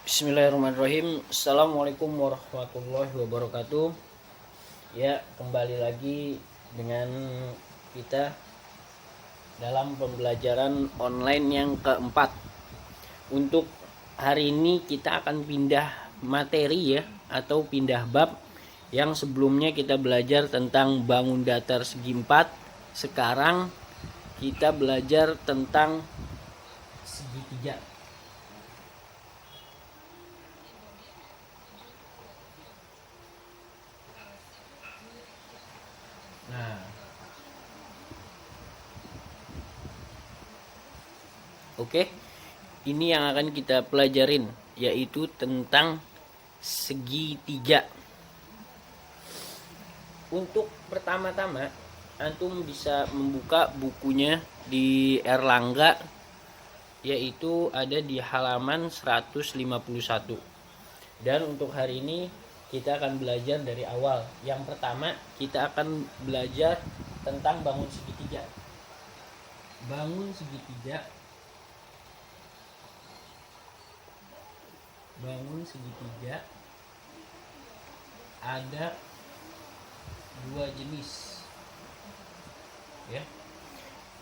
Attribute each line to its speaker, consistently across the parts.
Speaker 1: Bismillahirrahmanirrahim. Assalamualaikum warahmatullahi wabarakatuh. Ya, kembali lagi dengan kita dalam pembelajaran online yang keempat. Untuk hari ini kita akan pindah materi ya, atau pindah bab. Yang sebelumnya kita belajar tentang bangun datar segi 4. Sekarang kita belajar tentang segitiga. Nah, oke. Ini yang akan kita pelajarin, yaitu tentang segitiga. Untuk pertama-tama, antum bisa membuka bukunya di Erlangga, yaitu ada di halaman 151. Dan untuk hari ini kita akan belajar dari awal. Yang pertama, kita akan belajar tentang bangun segitiga. Bangun segitiga. Bangun segitiga ada dua jenis. Ya.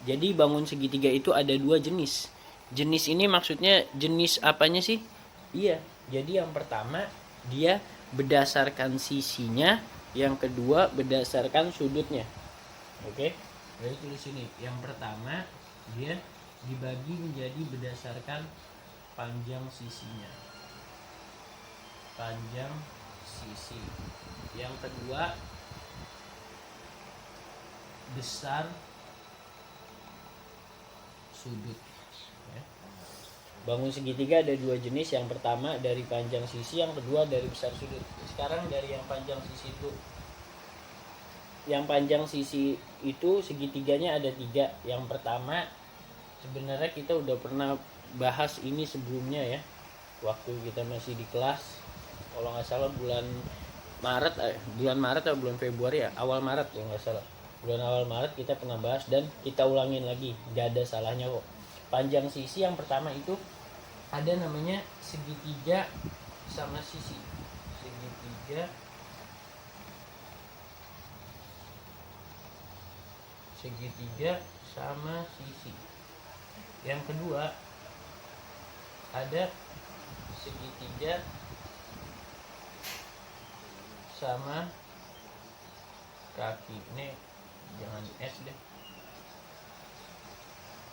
Speaker 1: Jadi bangun segitiga itu ada dua jenis. Jenis ini maksudnya jenis apanya sih? Iya. Jadi yang pertama dia berdasarkan sisinya, yang kedua berdasarkan sudutnya. Oke. Jadi tulis ini. Yang pertama dia dibagi menjadi berdasarkan panjang sisinya. Panjang sisi. Yang kedua besar sudut. Bangun segitiga ada dua jenis. Yang pertama dari panjang sisi, yang kedua dari besar sudut. Sekarang dari yang panjang sisi itu. Yang panjang sisi itu segitiganya ada tiga. Yang pertama sebenarnya kita udah pernah bahas ini sebelumnya ya, waktu kita masih di kelas. Kalau nggak salah bulan Maret atau bulan Februari ya, awal Maret ya nggak salah. Bulan awal Maret kita pernah bahas dan kita ulangin lagi, gak ada salahnya kok. Panjang sisi yang pertama itu ada namanya segitiga sama sisi. Segitiga sama sisi. Yang kedua ada segitiga sama kaki. Ini jangan S deh.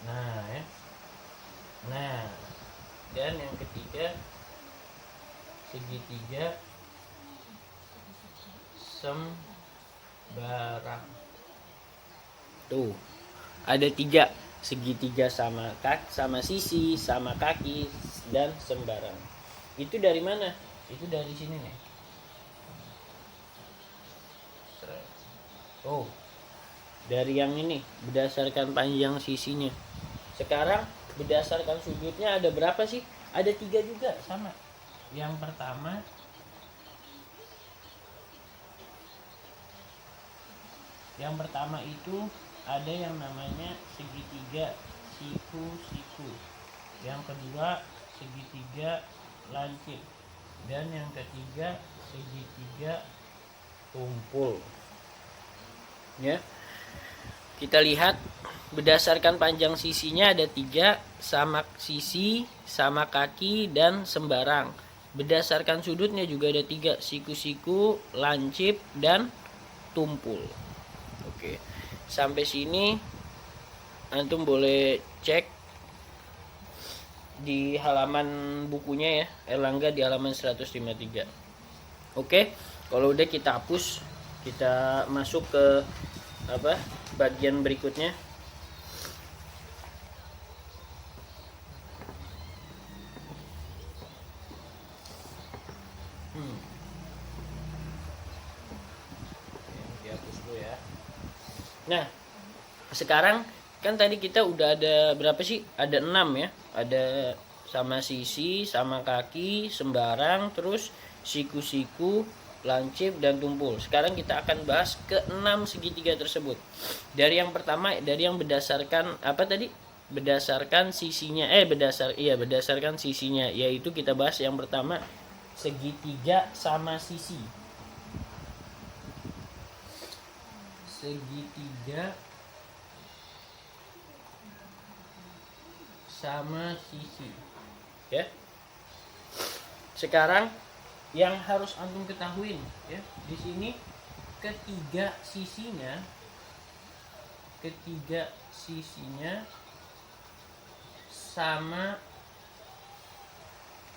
Speaker 1: Nah ya. Nah, dan yang ketiga segitiga sembarang. Tuh, ada tiga. Segitiga sama kaki, sama sisi, sama kaki, dan sembarang. Itu dari mana? Itu dari sini nih. Oh, dari yang ini berdasarkan panjang sisinya. Sekarang berdasarkan sudutnya ada berapa sih? Ada tiga juga sama. Yang pertama itu ada yang namanya segitiga siku-siku. Yang kedua segitiga lancip. Dan yang ketiga segitiga tumpul. Ya, kita lihat berdasarkan panjang sisinya ada tiga, sama sisi, sama kaki, dan sembarang. Berdasarkan sudutnya juga ada tiga, siku-siku, lancip, dan tumpul. Oke, sampai sini antum boleh cek di halaman bukunya ya, Erlangga di halaman 153. Oke, kalau udah kita hapus, kita masuk ke bagian berikutnya. Dihapus dulu ya. Nah, sekarang kan tadi kita udah ada berapa sih? Ada 6 ya. Ada sama sisi, sama kaki, sembarang, terus siku-siku, lancip, dan tumpul. Sekarang kita akan bahas ke 6 segitiga tersebut. Dari yang pertama, dari yang berdasarkan apa tadi? berdasarkan sisinya, berdasarkan sisinya, yaitu kita bahas yang pertama segitiga sama sisi. Segitiga sama sisi. Ya. Sekarang yang harus antum ketahuin ya, di sini ketiga sisinya sama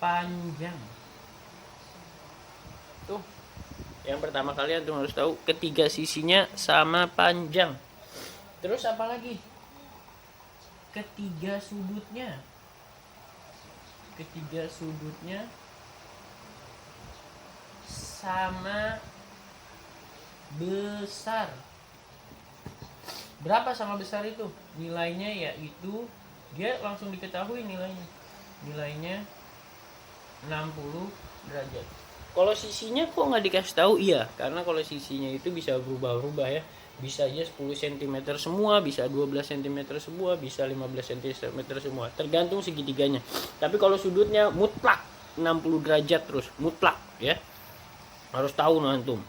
Speaker 1: panjang. Tuh. Yang pertama kali antum harus tahu ketiga sisinya sama panjang. Terus apa lagi? Ketiga sudutnya sama besar. Berapa sama besar itu? Nilainya yaitu dia langsung diketahui nilainya 60 derajat. Kalau sisinya kok nggak dikasih tahu? Iya, karena kalau sisinya itu bisa berubah-ubah ya. Bisa aja 10 cm semua, bisa 12 cm semua, bisa 15 cm semua. Tergantung segitiganya. Tapi kalau sudutnya mutlak 60 derajat terus, mutlak ya. Harus tahu antum.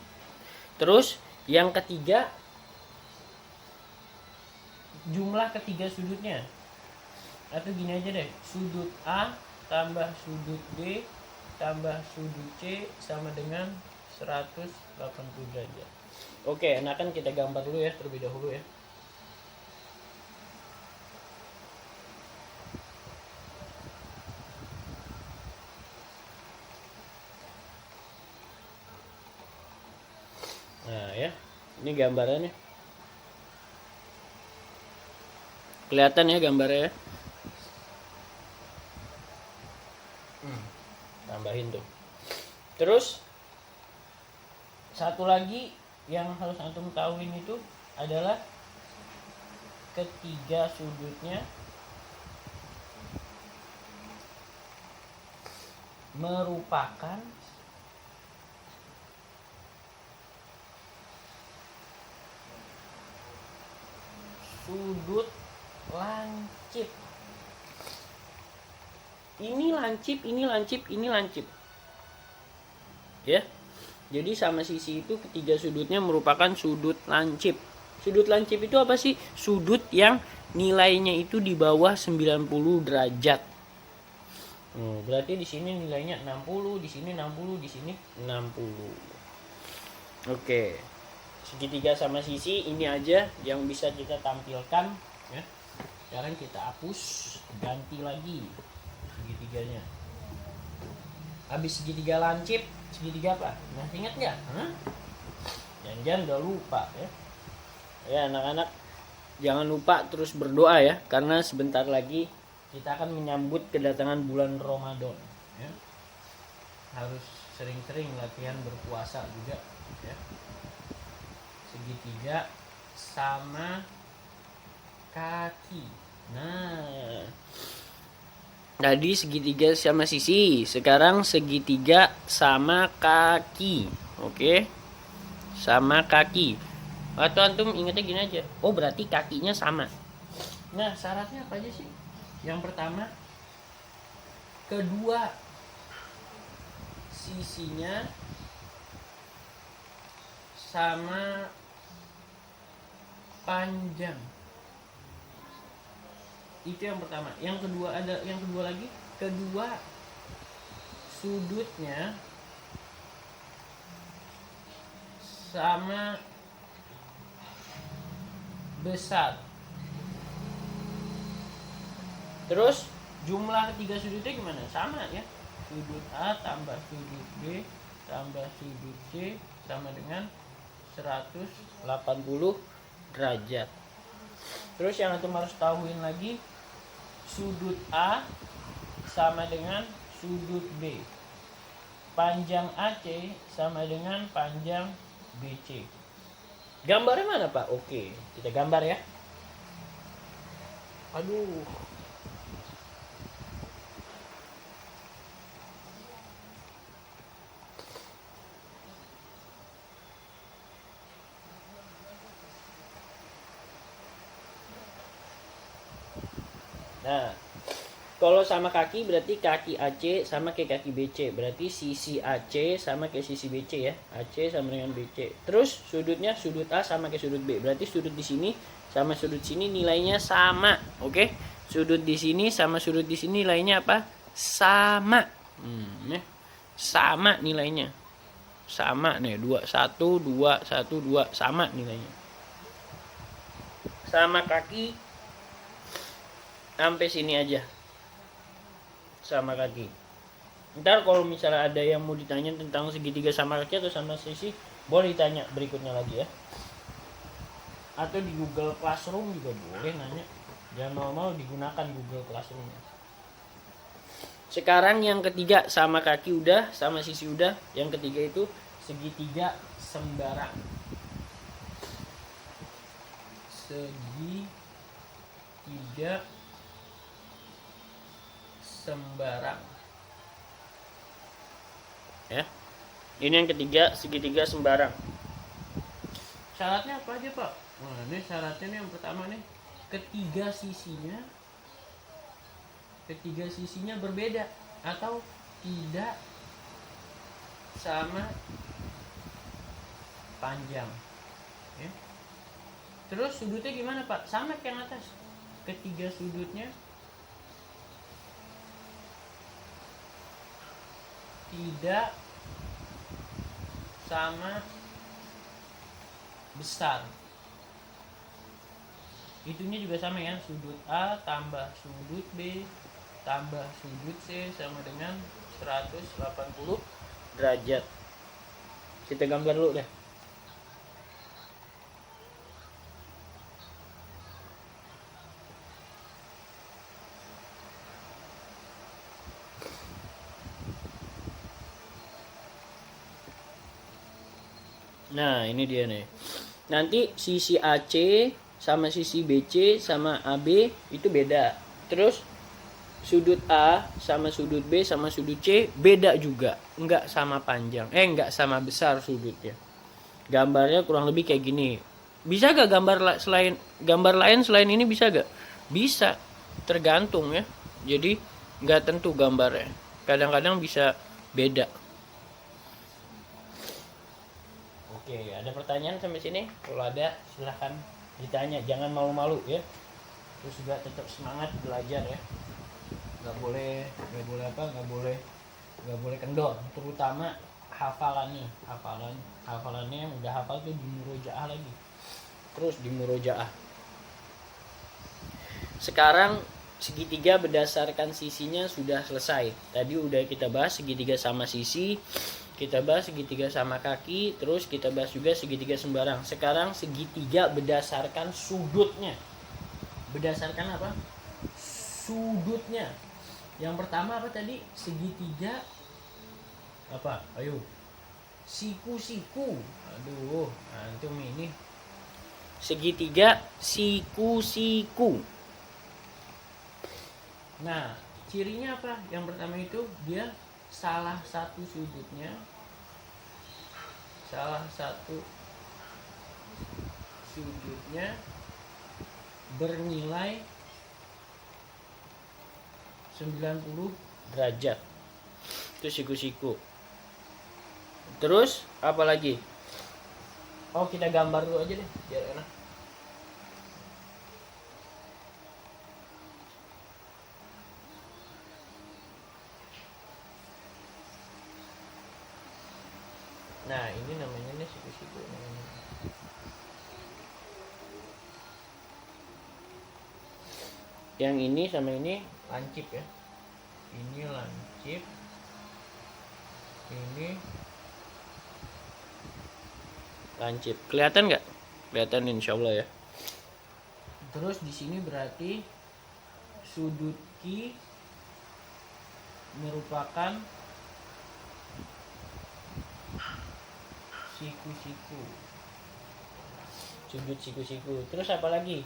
Speaker 1: Terus yang ketiga, jumlah ketiga sudutnya. Atau gini aja deh, sudut A tambah sudut B tambah sudut C sama dengan 180 derajat. Oke, enakan kita gambar dulu ya, terlebih dahulu ya. Nah ya, ini gambarannya. Kelihatan ya gambarnya ya. Tambahin tuh. Terus satu lagi yang harus antum tahuin itu adalah ketiga sudutnya merupakan sudut lancip. Ini lancip. Ya. Jadi sama sisi itu ketiga sudutnya merupakan sudut lancip. Sudut lancip itu apa sih? Sudut yang nilainya itu di bawah 90 derajat. Berarti di sini nilainya 60, di sini 60, di sini 60. Oke. Segitiga sama sisi ini aja yang bisa kita tampilkan ya. Sekarang kita hapus, ganti lagi segitiganya. Habis segitiga lancip, segitiga apa? Masih ingat nggak? Jangan udah lupa ya. Ya anak-anak, jangan lupa terus berdoa ya, karena sebentar lagi kita akan menyambut kedatangan bulan Ramadan ya. Harus sering-sering latihan berpuasa juga ya. Segitiga sama kaki. Nah, tadi segitiga sama sisi, sekarang segitiga sama kaki. Oke, sama kaki. Atau antum ingatnya gini aja, oh berarti kakinya sama. Nah, syaratnya apa aja sih? Yang pertama, kedua sisinya sama panjang. Itu yang pertama. Yang kedua lagi, kedua sudutnya sama besar. Terus jumlah ketiga sudutnya gimana? Sama ya. Sudut A tambah sudut B tambah sudut C sama dengan 180 derajat. Terus yang antum harus tahuin lagi, sudut A sama dengan sudut B. Panjang AC sama dengan panjang BC. Gambarnya mana Pak? Oke, kita gambar ya. Aduh. Nah, kalau sama kaki berarti kaki AC sama kayak kaki BC. Berarti sisi AC sama kayak sisi BC ya. AC sama dengan BC. Terus sudutnya sudut A sama kayak sudut B. Berarti sudut di sini sama sudut sini nilainya sama. Oke? Sudut di sini sama sudut di sini nilainya apa? Sama. Ya. Sama nilainya. Sama nih, 2 1 2 1 2 sama nilainya. Sama kaki sampai sini aja. Sama kaki. Ntar kalau misalnya ada yang mau ditanya tentang segitiga sama kaki atau sama sisi, boleh ditanya berikutnya lagi ya. Atau di Google Classroom juga boleh nanya. Yang normal digunakan Google Classroom. Sekarang yang ketiga sama kaki udah, sama sisi udah. Yang ketiga itu segitiga sembarang. Segitiga sembarang. Ya. Ini yang ketiga, segitiga sembarang. Syaratnya apa aja, Pak? Nah, ini syaratnya nih yang pertama nih, ketiga sisinya berbeda atau tidak sama panjang. Ya. Terus sudutnya gimana, Pak? Sama kayak yang atas. Ketiga sudutnya tidak sama besar. Itunya juga sama ya, sudut A tambah sudut B tambah sudut C sama dengan 180 derajat. Kita gambar dulu deh. Nah, ini dia nih. Nanti sisi AC sama sisi BC sama AB itu beda. Terus sudut A sama sudut B sama sudut C beda juga. Enggak sama panjang. Enggak sama besar sudutnya. Gambarnya kurang lebih kayak gini. Bisa gak gambar lain selain ini, bisa gak? Bisa. Tergantung ya. Jadi enggak tentu gambarnya. Kadang-kadang bisa beda. Oke, ada pertanyaan sampai sini? Kalau ada silahkan ditanya, jangan malu-malu ya. Terus juga tetap semangat belajar ya. Nggak boleh kendor, terutama hafalannya yang udah hafal tuh di murojaah lagi. Terus di murojaah. Sekarang segitiga berdasarkan sisinya sudah selesai. Tadi udah kita bahas segitiga sama sisi. Kita bahas segitiga sama kaki, terus kita bahas juga segitiga sembarang. Sekarang segitiga berdasarkan sudutnya. Berdasarkan apa? Sudutnya. Yang pertama apa tadi? Segitiga apa? Ayo. Siku-siku. Aduh, antum ini. Segitiga siku-siku. Nah, cirinya apa? Yang pertama itu dia salah satu sudutnya bernilai 90 derajat. Itu siku-siku. Terus apa lagi? Oh, kita gambar dulu aja deh biar enak. Nah, ini namanya nih siku-siku. Yang ini sama ini lancip ya. Ini lancip. Ini lancip. Kelihatan nggak? Kelihatan insyaallah ya. Terus di sini berarti sudut Q merupakan siku-siku. Sudut siku-siku. Terus apa lagi?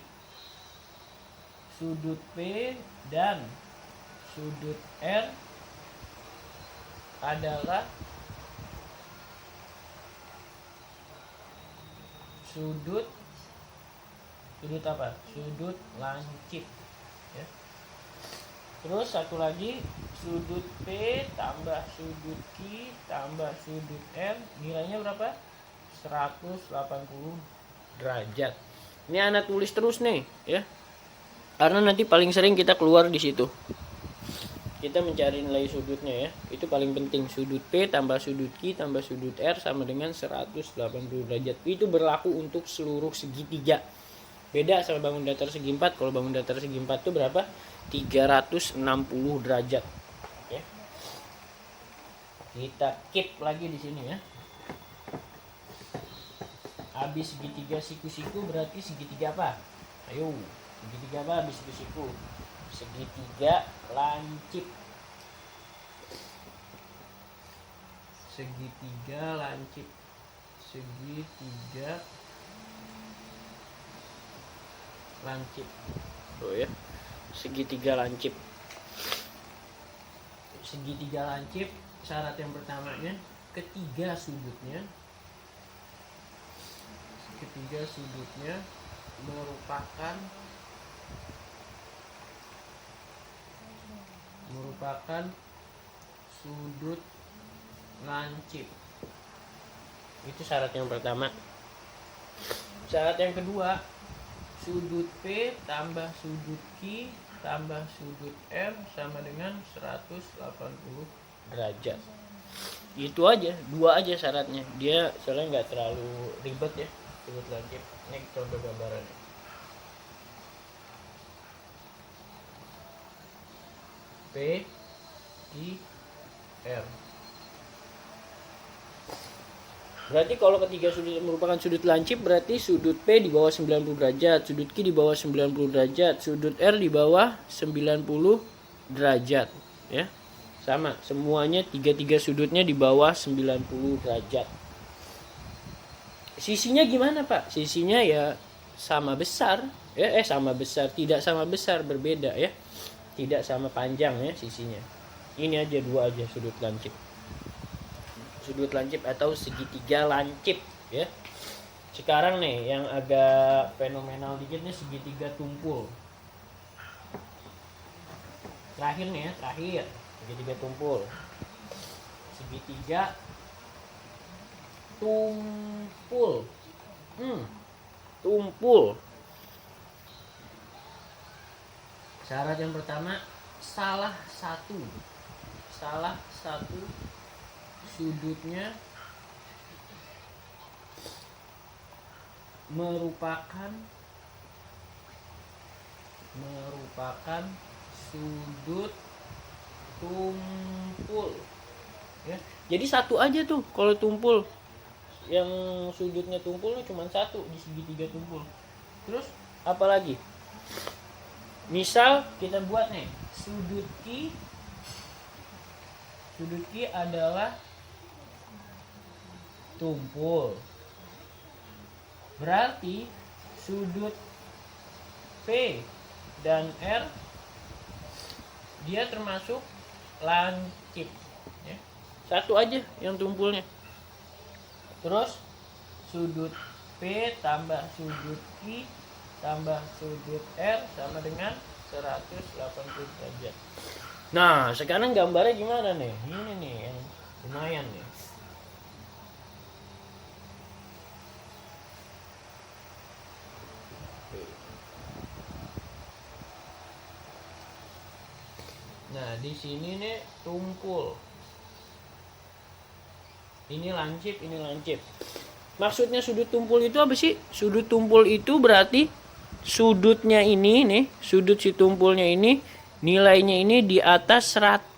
Speaker 1: Sudut P dan sudut R adalah sudut apa? Sudut lancip ya. Terus satu lagi, sudut P tambah sudut Q tambah sudut R, nilainya berapa? 180 derajat. Ini Anda tulis terus nih ya. Karena nanti paling sering kita keluar di situ. Kita mencari nilai sudutnya ya. Itu paling penting, sudut P tambah sudut Q tambah sudut R sama dengan 180 derajat. Itu berlaku untuk seluruh segitiga. Beda sama bangun datar segi 4. Kalau bangun datar segi 4 itu berapa? 360 derajat. Oke. Kita keep lagi di sini ya. Habis segitiga siku-siku berarti segitiga apa? Ayo, segitiga apa habis siku-siku? Segitiga lancip. Segitiga lancip. Segitiga lancip. Oh ya. Segitiga lancip. Segitiga lancip, syarat yang pertamanya ketiga sudutnya merupakan sudut lancip. Itu syarat yang pertama. Syarat yang kedua, sudut P tambah sudut Q tambah sudut R sama dengan 180 derajat. Itu aja, dua aja syaratnya. Dia soalnya nggak terlalu ribet ya, sudut lancip. Ini contoh gambarannya. P, Q, R. Berarti kalau ketiga sudut merupakan sudut lancip, berarti sudut P di bawah 90 derajat, sudut Q di bawah 90 derajat, sudut R di bawah 90 derajat, ya. Sama, semuanya tiga sudutnya di bawah 90 derajat. Sisinya gimana, Pak? Sisinya ya sama besar, ya sama besar, tidak sama besar, berbeda ya. Tidak sama panjang ya sisinya. Ini aja dua aja sudut lancip. Sudut lancip atau segitiga lancip ya. Sekarang nih yang agak fenomenal dikit nih, segitiga tumpul. Terakhir nih ya, terakhir segitiga tumpul. Segitiga tumpul. Tumpul. Syarat yang pertama, salah satu sudutnya merupakan sudut tumpul ya. Jadi satu aja tuh kalau tumpul, yang sudutnya tumpul cuma satu di segitiga tumpul. Terus apalagi? Misal kita buat nih, sudut Q adalah tumpul. Berarti sudut P dan R dia termasuk lancip ya. Satu aja yang tumpulnya. Terus sudut P tambah sudut Q tambah sudut R sama dengan 180 derajat. Nah, sekarang gambarnya gimana nih? Ini nih yang lumayan nih. Nah, di sini nih tumpul. Ini lancip, ini lancip. Maksudnya sudut tumpul itu apa sih? Sudut tumpul itu berarti sudutnya ini nih, sudut si tumpulnya ini nilainya ini di atas 90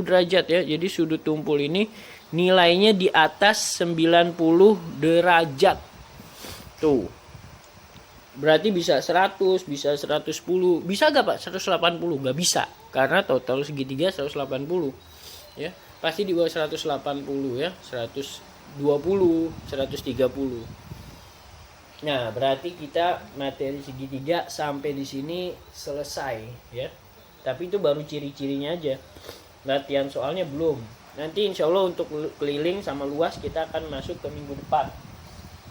Speaker 1: derajat ya. Jadi sudut tumpul ini nilainya di atas 90 derajat. Tuh. Berarti bisa 100, bisa 110, bisa gak Pak 180? Gak bisa, karena total segitiga 180 ya, pasti di bawah 180 ya, 120, 130. Nah, berarti kita materi segitiga sampai di sini selesai ya. Tapi itu baru ciri-cirinya aja. Latihan soalnya belum. Nanti insya Allah untuk keliling sama luas kita akan masuk ke minggu depan.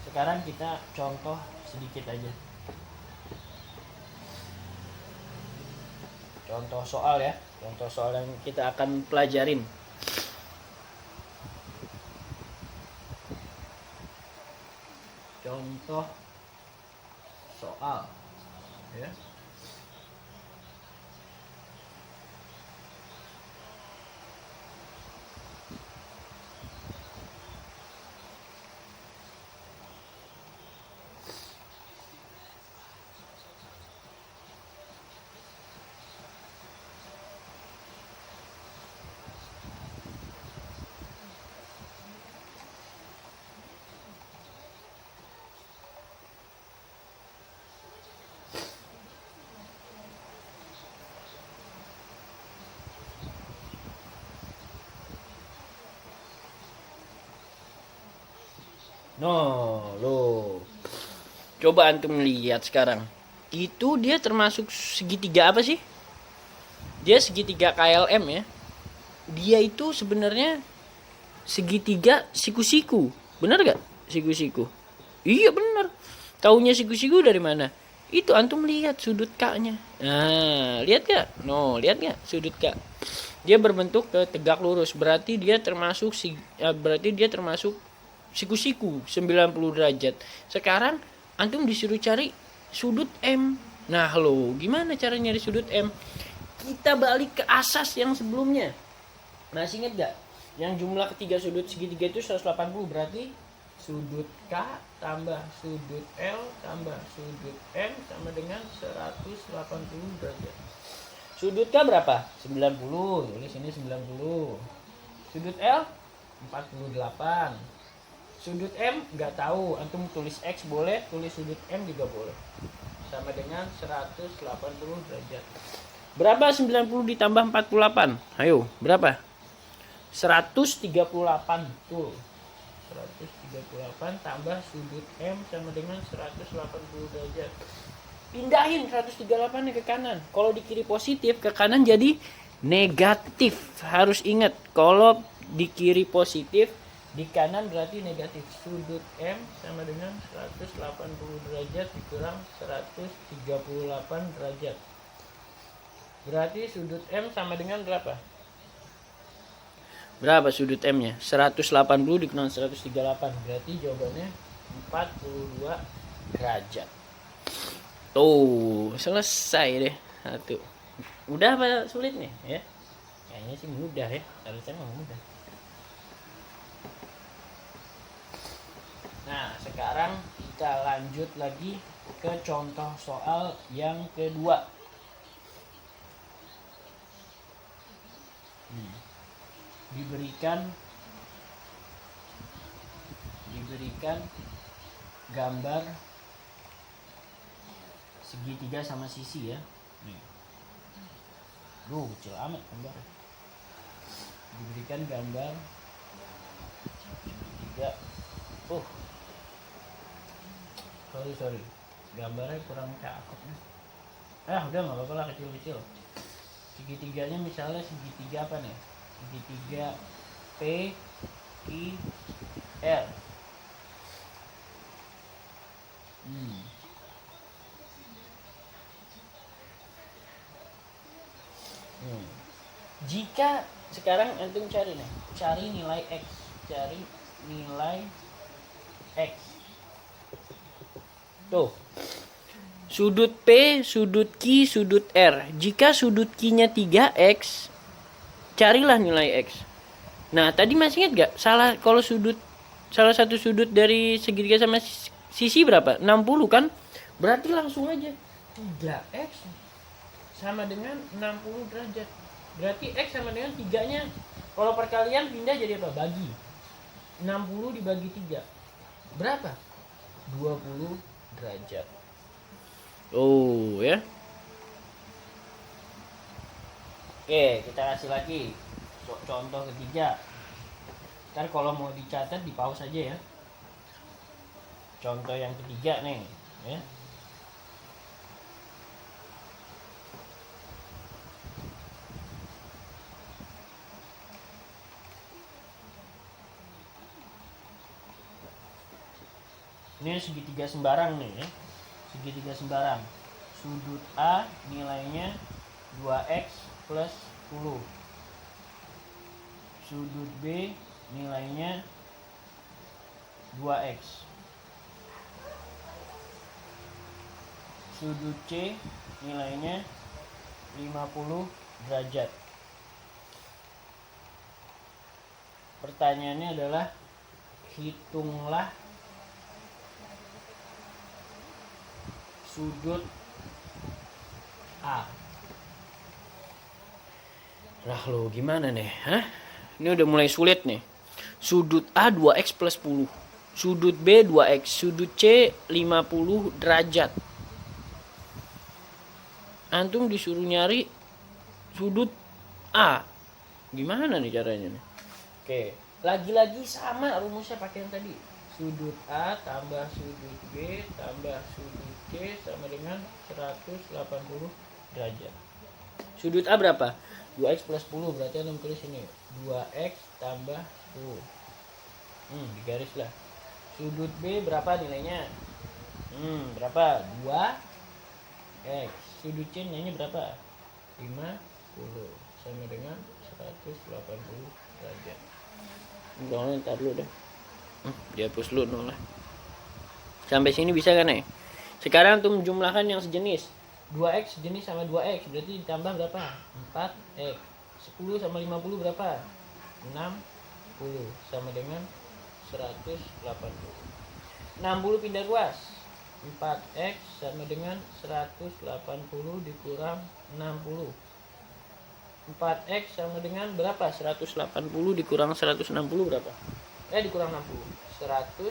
Speaker 1: Sekarang kita contoh sedikit aja. contoh soal ya, contoh soal yang kita akan pelajarin. Contoh soal ya. No, lo. Coba antum lihat sekarang. Itu dia termasuk segitiga apa sih? Dia segitiga KLM ya. Dia itu sebenarnya segitiga siku-siku. Benar gak? Siku-siku. Iya benar. Taunya siku-siku dari mana? Itu antum lihat sudut K-nya. Nah, lihat gak? No, lihat gak sudut K? Dia berbentuk tegak lurus. Berarti dia termasuk siku-siku 90 derajat. Sekarang antum disuruh cari sudut M. Nah, lo, gimana cara nyari sudut M? Kita balik ke asas yang sebelumnya. Masih ingat gak? Yang jumlah ketiga sudut segitiga itu 180, berarti sudut K tambah sudut L tambah sudut M sama dengan 180 derajat. Sudut K berapa? 90. Tulis ini 90. Sudut L 48. Sudut M nggak tahu, antum tulis X boleh, tulis sudut M juga boleh. Sama dengan 180 derajat. Berapa 90 ditambah 48? Ayo, berapa? 138 tuh. 138 tambah sudut M sama dengan 180 derajat. Pindahin 138 ke kanan. Kalau di kiri positif, ke kanan jadi negatif. Harus ingat, kalau di kiri positif, di kanan berarti negatif. Sudut M sama dengan 180 derajat dikurang 138 derajat. Berarti sudut M sama dengan berapa? Berapa sudut M-nya? 180 dikurang 138. Berarti jawabannya 42 derajat. Tuh, selesai deh. Satu. Udah apa sulit nih ya? Kayaknya sih mudah ya. Harusnya mah mudah. Nah, sekarang kita lanjut lagi ke contoh soal yang kedua. Diberikan gambar segitiga sama sisi ya. Nih. Duh, kecil amat gambar. Diberikan gambar segitiga. Sorry, gambarnya kurang cakep nih. Udah nggak apa-apa lah, kecil-kecil. Segitiganya misalnya segitiga apa nih? Segitiga P I R. Jika sekarang antum cari nilai X, tuh, sudut P, sudut Q, sudut R. Jika sudut Q-nya 3X, carilah nilai X. Nah, tadi masih ingat gak? Salah satu sudut dari segitiga sama sisi berapa? 60 kan? Berarti langsung aja 3X sama dengan 60 derajat. Berarti X sama dengan 3-nya. Kalau perkalian pindah jadi apa? Bagi. 60 dibagi 3. Berapa? 20 derajat. Oh ya. Oke, kita kasih lagi contoh ketiga. Ntar kalau mau dicatat di pause aja ya. Contoh yang ketiga nih ya. Ini segitiga sembarang nih ya. Segitiga sembarang. Sudut A nilainya 2x plus 10. Sudut B nilainya 2x. Sudut C nilainya 50 derajat. Pertanyaannya adalah hitunglah sudut A. Lah lo gimana nih? Ini udah mulai sulit nih. Sudut A 2x plus 10. Sudut B 2x. Sudut C 50 derajat. Antum disuruh nyari sudut A. Gimana nih caranya nih? Oke, lagi-lagi sama rumusnya pakai yang tadi. Sudut A tambah sudut B tambah sudut C sama dengan 180 derajat. Sudut A berapa? 2x plus 10, berarti antum tulis ini 2x tambah 10. Digaris lah. Sudut B berapa nilainya? Berapa? 2x. Sudut C nilainya berapa? 50 sama dengan 180 derajat. Udah, ntar dulu deh. Dihapus dulu dong lah. Sampai sini bisa kan nih? Sekarang tuh menjumlahkan yang sejenis. 2x sejenis sama 2x, berarti ditambah berapa? 4x. 10 sama 50 berapa? 60 sama dengan 180. 60 pindah ruas. 4x sama dengan 180 dikurang 60. 4x sama dengan berapa? 180 dikurang 160 berapa? Dikurang 60. 120.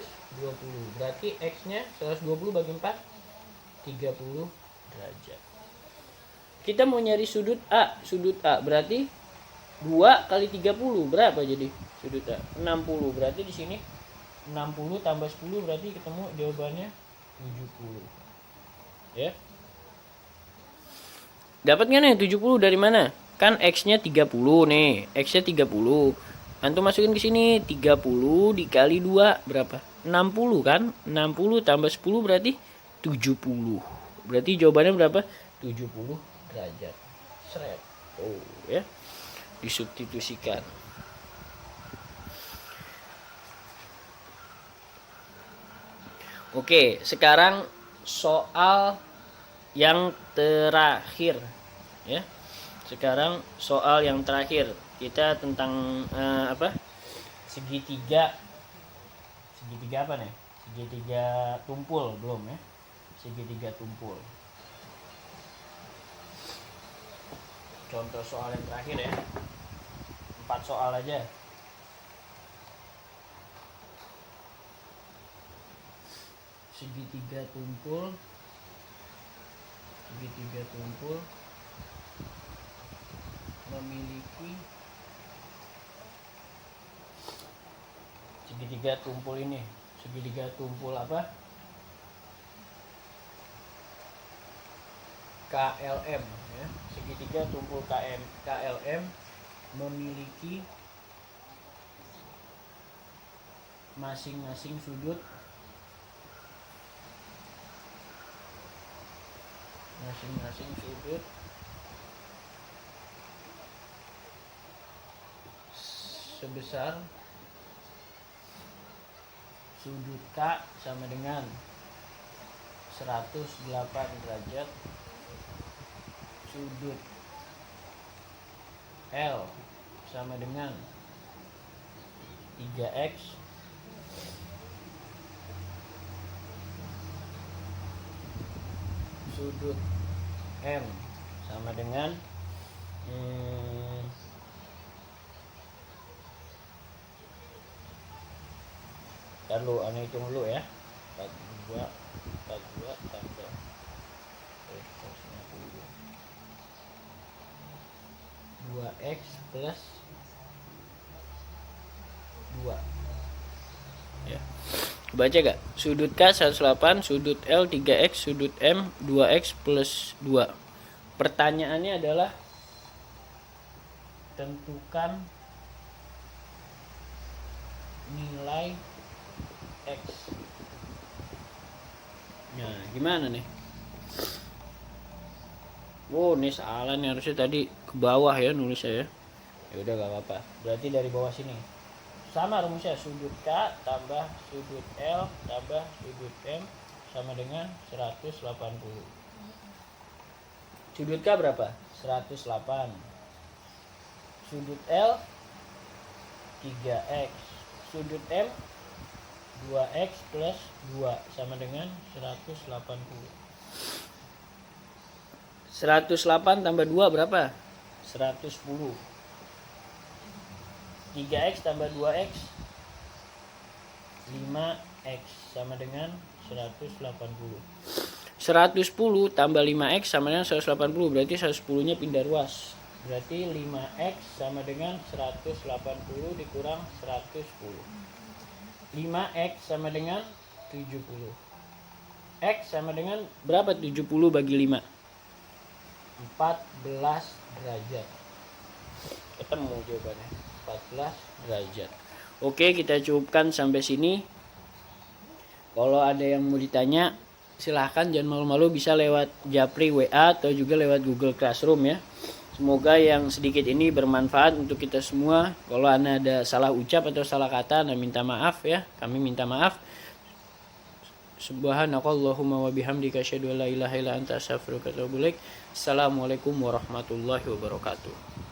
Speaker 1: Berarti x-nya 120 bagi 4 30 derajat. Kita mau nyari sudut A. Sudut A berarti 2 kali 30 berapa jadi sudut A? 60. Berarti di sini 60 tambah 10 berarti ketemu jawabannya 70. Ya. Dapat nggak nih 70 dari mana? Kan x-nya 30 nih. X-nya 30. Antum masukin ke sini 30 dikali 2 berapa? 60 kan? 60 tambah 10 berarti 70. Berarti jawabannya berapa? 70 derajat. Seret. Oh, ya. Disubstitusikan. Oke, sekarang soal yang terakhir, ya. Sekarang soal yang terakhir. Kita tentang segitiga apa nih? Segitiga tumpul belum ya? Segitiga tumpul. Contoh soal yang terakhir ya. 4 soal aja. Segitiga tumpul memiliki segitiga tumpul ini. Segitiga tumpul apa? KLM ya. Segitiga tumpul KLM memiliki masing-masing sudut sebesar sudut K sama dengan 108 derajat, sudut L sama dengan 3x, sudut M sama dengan lalu ane hitung dulu ya. 42 tambah 2x plus 2 ya. Baca gak? Sudut K 108, sudut L 3x, sudut M 2x plus 2. Pertanyaannya adalah tentukan nilai x. Nah, gimana nih? Oh, ini salah nih, harusnya tadi ke bawah ya nulis saya. Ya udah gak apa-apa. Berarti dari bawah sini. Sama rumusnya, sudut K tambah sudut L tambah sudut M sama dengan 180. Sudut K berapa? 108. Sudut L 3x. Sudut M 2x plus 2 sama dengan 180. 108 tambah 2 berapa? 110. 3x tambah 2x 5x sama dengan 180. 110 tambah 5x sama dengan 180, berarti 110 nya pindah ruas. Berarti 5x sama dengan 180 dikurang 110. 5x sama dengan 70. X sama dengan berapa 70 bagi 5? 14 derajat. Ketemu jawabannya, 14 derajat. Oke, kita cukupkan sampai sini. Kalau ada yang mau ditanya, silahkan, jangan malu-malu, bisa lewat Japri WA atau juga lewat Google Classroom ya. Semoga yang sedikit ini bermanfaat untuk kita semua. Kalau Anda ada salah ucap atau salah kata, Anda minta maaf ya. Kami minta maaf. Subhanakallahumma wa bihamdika asyhadu an la ilaha illa anta astaghfiruka wa atubu ilaik. Assalamualaikum warahmatullahi wabarakatuh.